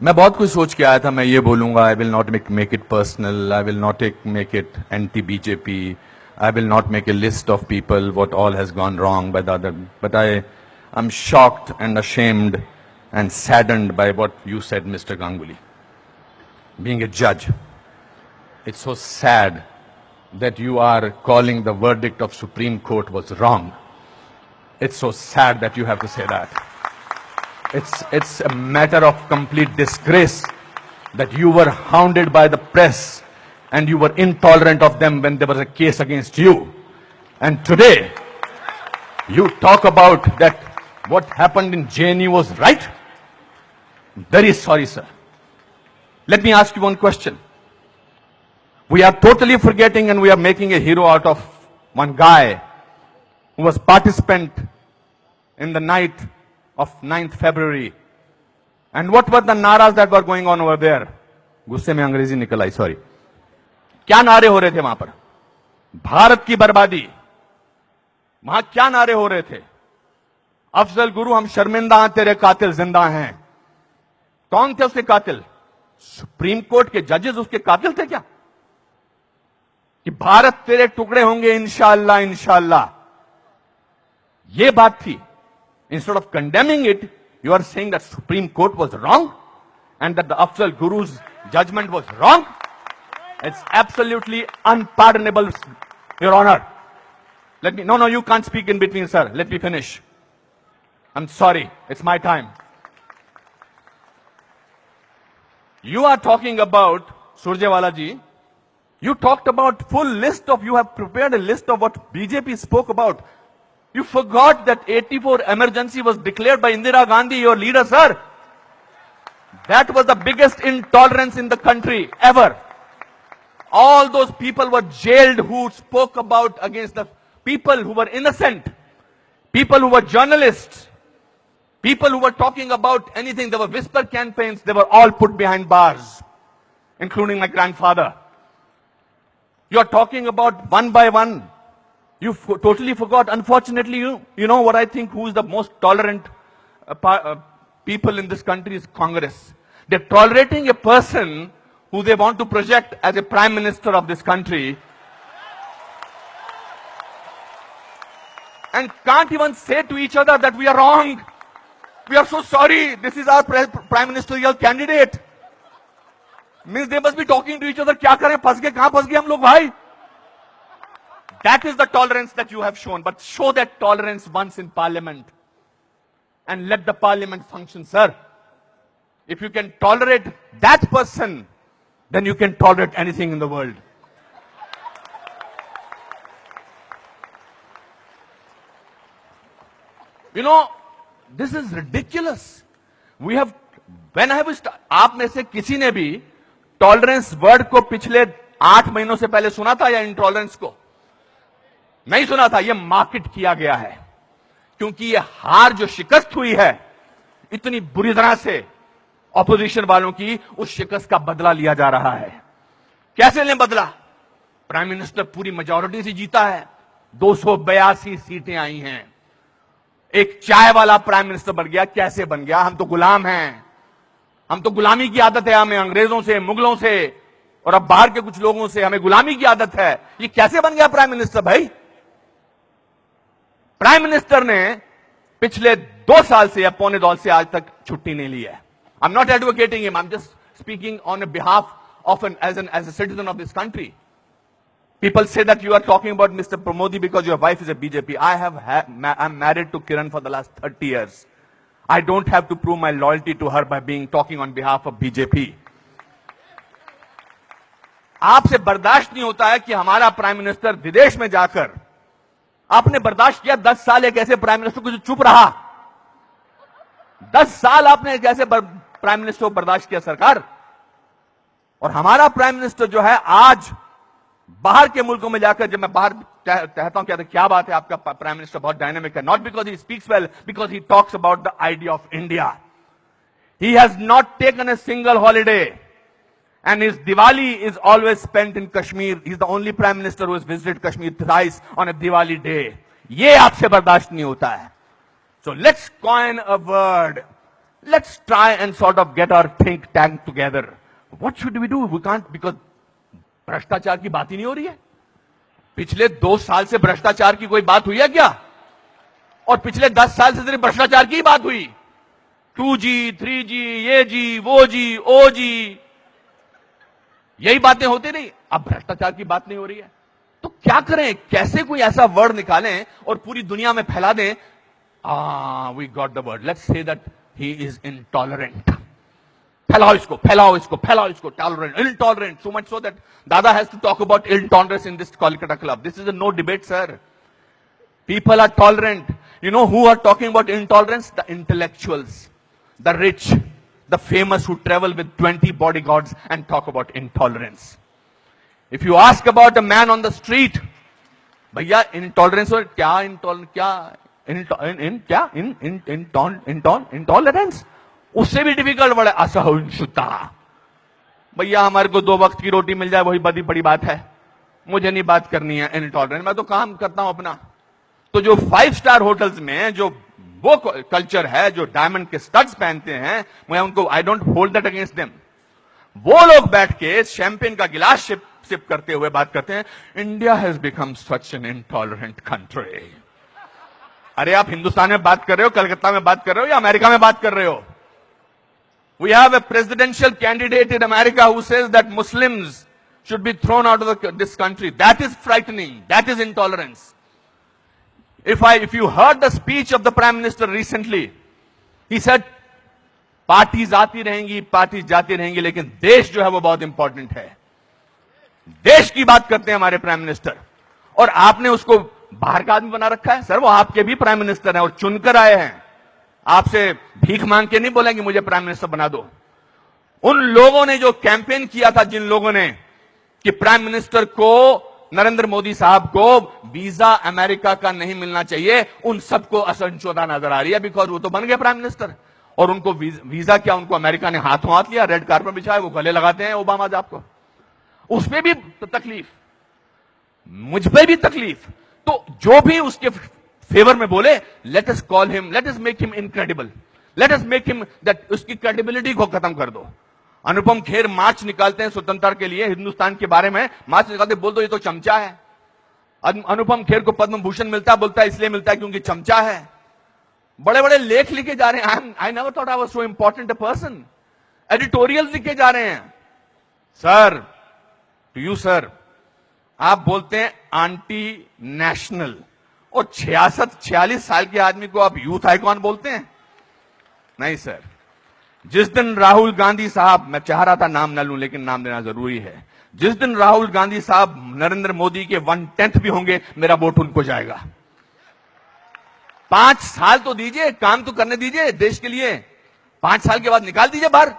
मैं बहुत कुछ सोच के आया था. मैं ये बोलूंगा, I will not make it personal, I will not make it anti BJP, I will not make a list of people what all has gone wrong by the other, but I am shocked and ashamed and saddened by what you said, Mr. Ganguly. Being a judge, it's so sad that you are calling the verdict of Supreme Court was wrong. It's so sad that you have to say that. It's a matter of complete disgrace that you were hounded by the press and you were intolerant of them when there was a case against you. And today, you talk about that what happened in JNU was right? Very sorry, sir. Let me ask you one question. We are totally forgetting and we are making a hero out of one guy who was participant in the night of 9th February. And what were the naras that were going on over there? गुस्से में अंग्रेजी निकल आई, sorry. क्या नारे हो रहे थे वहां पर? भारत की बर्बादी. वहां क्या नारे हो रहे थे? अफजल गुरु हम शर्मिंदा हैं, तेरे कातिल जिंदा हैं. कौन थे उसके कातिल? सुप्रीम कोर्ट के जजेस उसके कातिल थे क्या? कि भारत तेरे टुकड़े होंगे इंशाअल्लाह इंशाअल्लाह, ये बात थी. Instead of condemning it, you are saying that Supreme Court was wrong and that the Afzal Guru's judgment was wrong. It's absolutely unpardonable, Your Honor. No, you can't speak in between, sir. Let me finish. I'm sorry. It's my time. You are talking about, Surjewala ji, you talked about you have prepared a list of what BJP spoke about. You forgot that 84 emergency was declared by Indira Gandhi, your leader, sir. That was the biggest intolerance in the country ever. All those people were jailed who spoke about against the people who were innocent, people who were journalists, people who were talking about anything. There were whisper campaigns. They were all put behind bars, including my grandfather. You are talking about one by one. You totally forgot. Unfortunately, you know what I think, who is the most tolerant people in this country is Congress. They're tolerating a person who they want to project as a prime minister of this country and can't even say to each other that we are wrong. We are so sorry. This is our prime ministerial candidate. Means they must be talking to each other. क्या करें? फंस गए, कहां फंस गए हम लोग भाई? That is the tolerance that you have shown. But show that tolerance once in parliament and let the parliament function, sir. If you can tolerate that person, then you can tolerate anything in the world. You know, this is ridiculous. We have, when I was, आप में से किसी ने भी tolerance word को पिछले 8 महीनों से पहले सुना था या इंटॉलरेंस को? नहीं सुना था. यह मार्केट किया गया है क्योंकि यह हार जो शिकस्त हुई है इतनी बुरी तरह से ऑपोजिशन वालों की, उस शिकस्त का बदला लिया जा रहा है. कैसे लें बदला? प्राइम मिनिस्टर पूरी मेजॉरिटी से जीता है. 282 सीटें आई हैं. एक चाय वाला प्राइम मिनिस्टर बन गया. कैसे बन गया? हम तो गुलाम हैं. हम तो गुलामी की आदत है. हमें अंग्रेजों से, मुगलों से और अब बाहर के कुछ लोगों से हमें गुलामी की आदत है. ये कैसे बन गया प्राइम मिनिस्टर भाई? प्राइम मिनिस्टर ने पिछले 2 साल से या पौने 2 से आज तक छुट्टी नहीं ली है. I am not advocating him. I am just speaking on behalf of as a citizen of this country. People say that you are talking about Mr. Pramodi because your wife is a BJP. I'm married to Kiran for the last 30 years. I don't have to prove my loyalty to her by talking on behalf of BJP. आपसे बर्दाश्त नहीं होता है कि हमारा prime minister विदेश में जाकर, आपने बर्दाश्त किया 10 साल एक ऐसे प्राइम मिनिस्टर को जो चुप रहा. 10 साल आपने एक ऐसे प्राइम मिनिस्टर को बर्दाश्त किया सरकार. और हमारा प्राइम मिनिस्टर जो है आज बाहर के मुल्कों में जाकर, जब मैं बाहर कहता हूं क्या बात है आपका प्राइम मिनिस्टर बहुत डायनेमिक है, not because he speaks well, because he talks about the idea of India. He has not taken a single holiday and his Diwali is always spent in Kashmir. He's the only prime minister who has visited Kashmir thrice on a Diwali day. ये आपसे बर्दाश्त नहीं होता है. So let's coin a word. Let's try and sort of get our think tank together. What should we do? We can't, because भ्रष्टाचार की बात ही नहीं हो रही है. पिछले 2 साल से भ्रष्टाचार की कोई बात हुई है क्या? और पिछले 10 साल से सिर्फ भ्रष्टाचार की बात हुई. 2G, 3G, ये जी, वो जी, ओ जी, यही बातें होती नहीं. अब भ्रष्टाचार की बात नहीं हो रही है, तो क्या करें? कैसे कोई ऐसा वर्ड निकालें और पूरी दुनिया में फैला दें? We got the word. Let's say that he is intolerant. फैलाओ इसको, फैलाओ इसको, फैलाओ इसको. Tolerant, intolerant. So much so that Dada has to talk about intolerance in this Kolkata club. This is a no debate, sir. People are tolerant. You know who are talking about intolerance? The intellectuals, the rich, the famous who travel with 20 bodyguards and talk about intolerance. If you ask about a man on the street, भैया intolerance और क्या intolerance, उससे भी difficult बड़ा असहिष्णुता. भैया हमारे को 2 वक्त की रोटी मिल जाए वही बड़ी बात है, मुझे नहीं बात करनी है intolerance. मैं तो काम करता हूं अपना. तो जो 5 स्टार होटल्स में जो वो कल्चर है, जो डायमंड के स्टड्स पहनते हैं, मैं उनको I don't hold that against them. वो लोग बैठ के शैंपेन का गिलास सिप करते हुए बात करते हैं, India has become such an intolerant country. अरे आप हिंदुस्तान में बात कर रहे हो, कलकत्ता में बात कर रहे हो, या अमेरिका में बात कर रहे हो? We have a presidential candidate in America who says that Muslims should be thrown out of this country. That is frightening. That is intolerance. If you heard the speech of the Prime Minister recently, he said, parties आती रहेंगी, parties जाती रहेंगी, लेकिन देश जो है वो बहुत इंपॉर्टेंट है. देश की बात करते हैं हमारे प्राइम मिनिस्टर, और आपने उसको बाहर का आदमी बना रखा है. सर वो आपके भी प्राइम मिनिस्टर हैं और चुनकर आए हैं. आपसे भीख मांग के नहीं बोलेंगे मुझे प्राइम मिनिस्टर बना दो. उन लोगों ने जो कैंपेन किया था, जिन लोगों ने कि प्राइम मिनिस्टर को, नरेंद्र मोदी साहब को वीजा अमेरिका का नहीं मिलना चाहिए, उन सबको असहिष्णुता नजर आ रही है. बिकॉज वो तो बन गए प्राइम मिनिस्टर, और उनको वीजा क्या, उनको अमेरिका ने हाथों हाथ लिया, रेड कार्पेट बिछाया, वो गले लगाते हैं ओबामा साहब को. उसमें भी तकलीफ, मुझ पे भी तकलीफ. तो जो भी उसके फेवर में बोले, let us call him, let us make him incredible, let us make him that, उसकी क्रेडिबिलिटी को खत्म कर दो. अनुपम खेर मार्च निकालते हैं स्वतंत्रता के लिए, हिंदुस्तान के बारे में मार्च निकालते, बोल दो ये तो चमचा है. अनुपम खेर को पद्म भूषण मिलता है, बोलता है इसलिए मिलता है क्योंकि चमचा है. बड़े बड़े लेख लिखे जा रहे हैं. I never thought I was so important a person. Editorial लिखे जा रहे हैं. सर, टू यू सर, आप बोलते हैं एंटी नेशनल, और 46 साल के आदमी को आप यूथ आइकॉन बोलते हैं? नहीं सर. जिस दिन राहुल गांधी साहब, मैं चाह रहा था नाम न लूं लेकिन नाम देना जरूरी है, जिस दिन राहुल गांधी साहब नरेंद्र मोदी के 1/10 भी होंगे, मेरा वोट उनको जाएगा. 5 साल तो दीजिए, काम तो करने दीजिए देश के लिए. 5 साल के बाद निकाल दीजिए बाहर.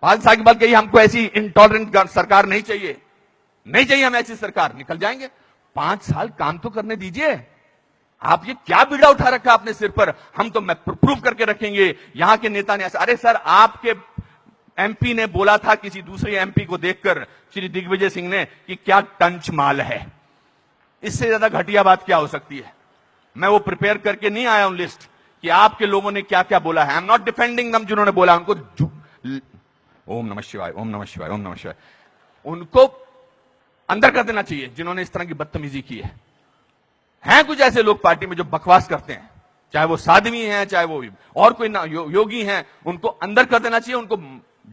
5 साल के बाद कहिए हमको ऐसी इंटॉलरेंट सरकार नहीं चाहिए, नहीं चाहिए हमें ऐसी सरकार, निकल जाएंगे. 5 साल काम तो करने दीजिए. आप ये क्या बीड़ा उठा रखा अपने सिर पर, हम तो मैं प्रूव करके रखेंगे, यहां के नेता ने ऐसा. अरे सर, आपके एमपी ने बोला था किसी दूसरे एमपी को देखकर, श्री दिग्विजय सिंह ने, कि क्या टंच माल है. इससे ज्यादा घटिया बात क्या हो सकती है. मैं वो प्रिपेयर करके नहीं आया हूं लिस्ट कि आपके लोगों ने क्या क्या बोला है. आई एम नॉट डिफेंडिंग दम, जिन्होंने बोला उनको ओम नमः शिवाय, ओम नमः शिवाय, ओम नमः शिवाय, उनको अंदर कर देना चाहिए जिन्होंने इस तरह की बदतमीजी की है. हैं कुछ ऐसे लोग पार्टी में जो बकवास करते हैं, चाहे वो साध्वी हैं, चाहे वो और कोई ना योगी हैं, उनको अंदर कर देना चाहिए, उनको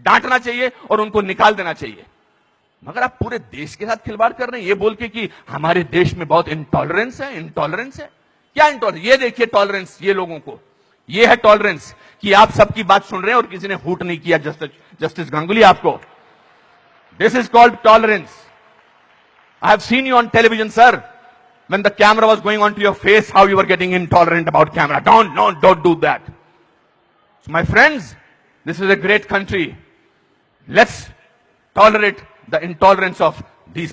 डांटना चाहिए और उनको निकाल देना चाहिए. मगर आप पूरे देश के साथ खिलवाड़ कर रहे हैं ये बोल के कि हमारे देश में बहुत इंटॉलरेंस है. इंटॉलरेंस है क्या? इंटॉलरेंस ये देखिए, टॉलरेंस ये लोगों को, ये है टॉलरेंस कि आप सबकी बात सुन रहे हैं और किसी ने हूट नहीं किया. जस्टिस गांगुली आपको, this is called tolerance. I have seen you on television sir, when the camera was going on to your face, how you were getting intolerant about camera. Don't do that. So my friends, this is a great country. Let's tolerate the intolerance of these